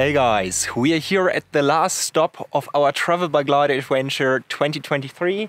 Hey guys, we are here at the last stop of our Travel by Glider Adventure 2023.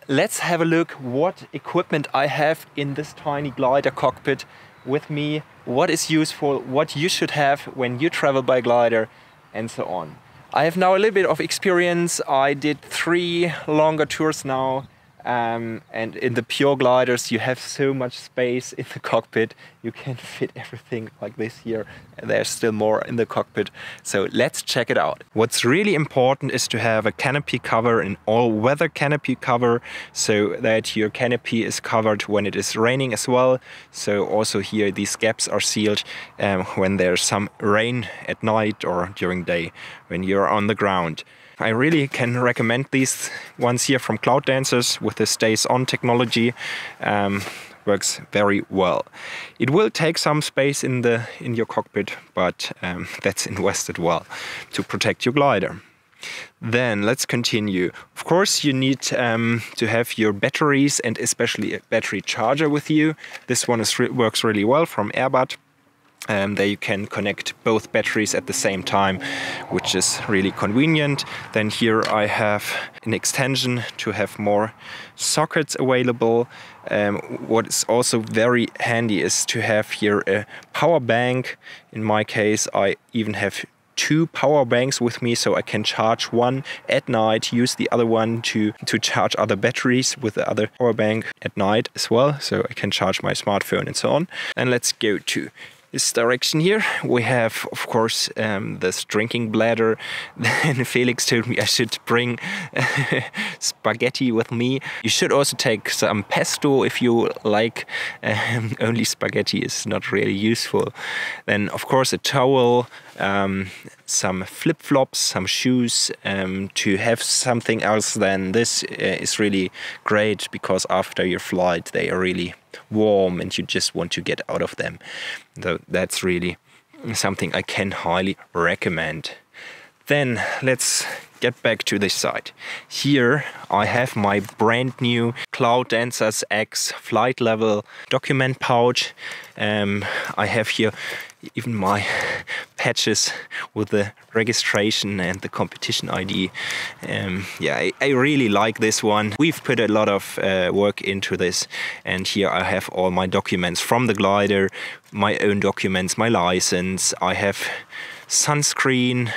Let's have a look what equipment I have in this tiny glider cockpit with me, what is useful, what you should have when you travel by glider, and so on. I have now a little bit of experience. I did 3 longer tours now. And in the pure gliders you have so much space in the cockpit, you can fit everything like this here, and there's still more in the cockpit, so let's check it out. What's really important is to have a canopy cover, an all-weather canopy cover, so that your canopy is covered when it is raining as well. So also here these gaps are sealed when there's some rain at night or during day when you're on the ground. I really can recommend these ones here from Clouddancers with the Stays On technology. Works very well. It will take some space in your cockpit, but that's invested well to protect your glider. Then let's continue. Of course you need to have your batteries and especially a battery charger with you. This one works really well from Airbud. There you can connect both batteries at the same time, which is really convenient. Then here I have an extension to have more sockets available. What is also very handy is to have here a power bank. In my case I even have 2 power banks with me, so I can charge one at night, use the other one to charge other batteries with the other power bank at night as well, so I can charge my smartphone and so on. And let's go to this direction here. We have, of course, this drinking bladder. Then Felix told me I should bring spaghetti with me. You should also take some pesto if you like. Only spaghetti is not really useful. Then, of course, a towel, some flip-flops, some shoes. To have something else than this is really great, because after your flight they are really warm and you just want to get out of them. So that's really something I can highly recommend. Then let's get back to this side. Here I have my brand new Clouddancers X flight level document pouch. I have here even my patches with the registration and the competition ID. Yeah, I really like this one. We've put a lot of work into this, and here I have all my documents from the glider, my own documents, my license. I have sunscreen,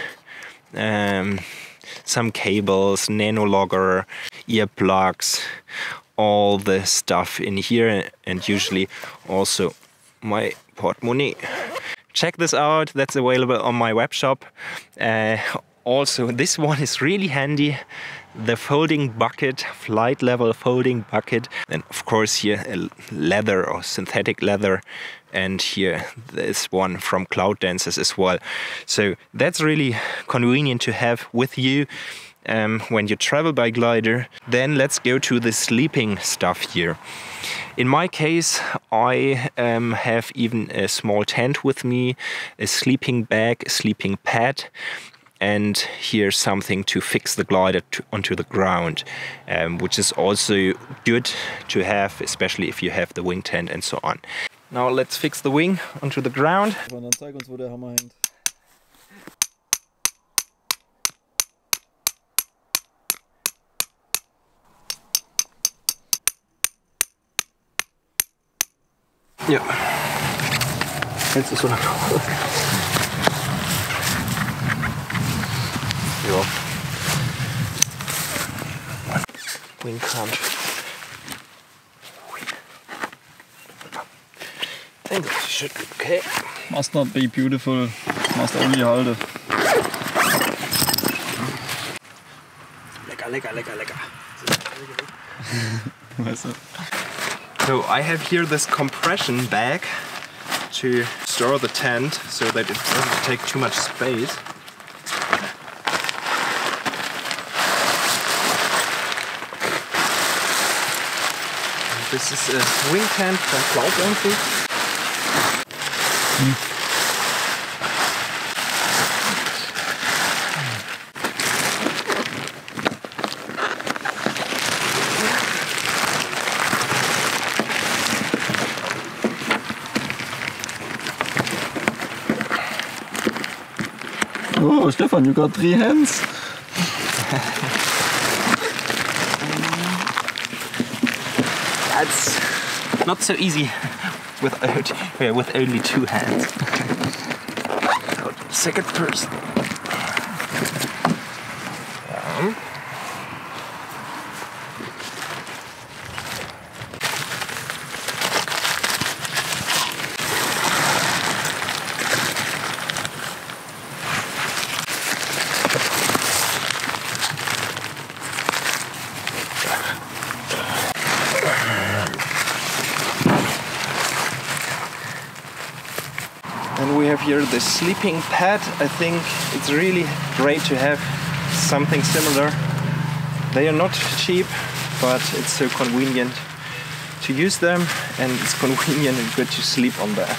some cables, nano logger, earplugs, all the stuff in here, and usually also my portemonnaie. Check this out, that's available on my web shop. Also, this one is really handy. The folding bucket, flight level folding bucket. And of course here a leather or synthetic leather. And here this one from Clouddancers as well. So that's really convenient to have with you when you travel by glider. Then let's go to the sleeping stuff here. In my case, I have even a small tent with me, a sleeping bag, a sleeping pad, and here's something to fix the glider onto the ground, which is also good to have, especially if you have the wing tent and so on. Now let's fix the wing onto the ground. Dann zeig uns, wo der Hammer hängt. Ja, jetzt ist so eine ja. Wing count. I think that should be okay. Must not be beautiful, must only hold it. Lecker, lecker, lecker, lecker. Weißt du? So I have here this compression bag to store the tent so that it doesn't take too much space. This is a wing tent from Clouddancers. Oh, Stefan, you got 3 hands. That's not so easy with only 2 hands. So, second person. And we have here the sleeping pad. I think it's really great to have something similar. They are not cheap, but it's so convenient to use them, and it's convenient and good to sleep on that.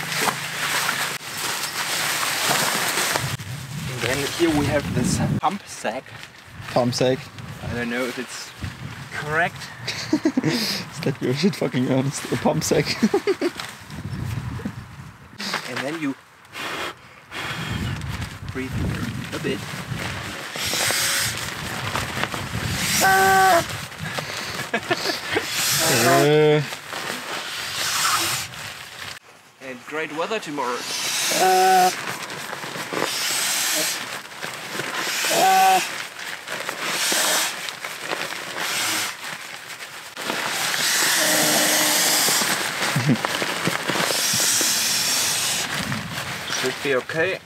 And then here we have this pump sack. Pump sack. I don't know if it's correct. Is that your shit fucking honest? A pump sack. And then you breathe a bit. And great weather tomorrow. Should be okay.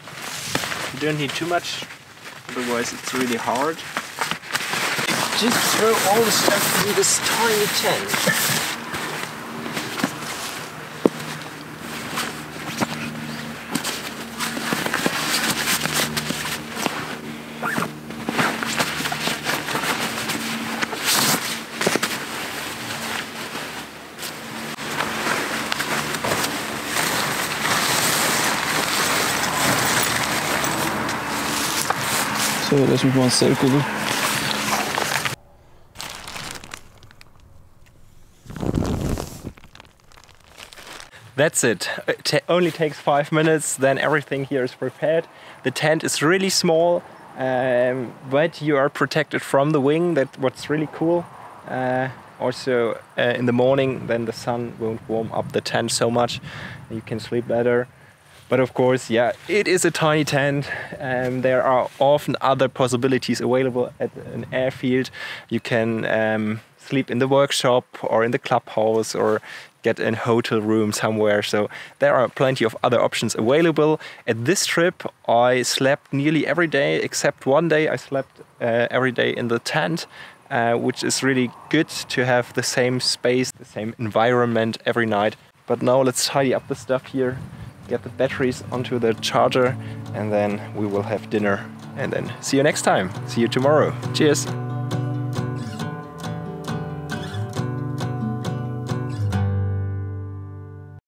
You don't need too much, otherwise it's really hard. Just throw all the stuff in this tiny tent. So, lass mich mal ins Zelt gucken. That's it. It only takes 5 minutes, then everything here is prepared. The tent is really small, but you are protected from the wind. That's what's really cool. Also, in the morning, then the sun won't warm up the tent so much, and you can sleep better. But of course, yeah, it is a tiny tent, and there are often other possibilities available at an airfield. You can sleep in the workshop or in the clubhouse or get a hotel room somewhere. So there are plenty of other options available. At this trip, I slept nearly every day, except one day I slept every day in the tent, which is really good to have the same space, the same environment every night. But now let's tidy up the stuff here, get the batteries onto the charger, and then we will have dinner. And then see you next time. See you tomorrow. Cheers.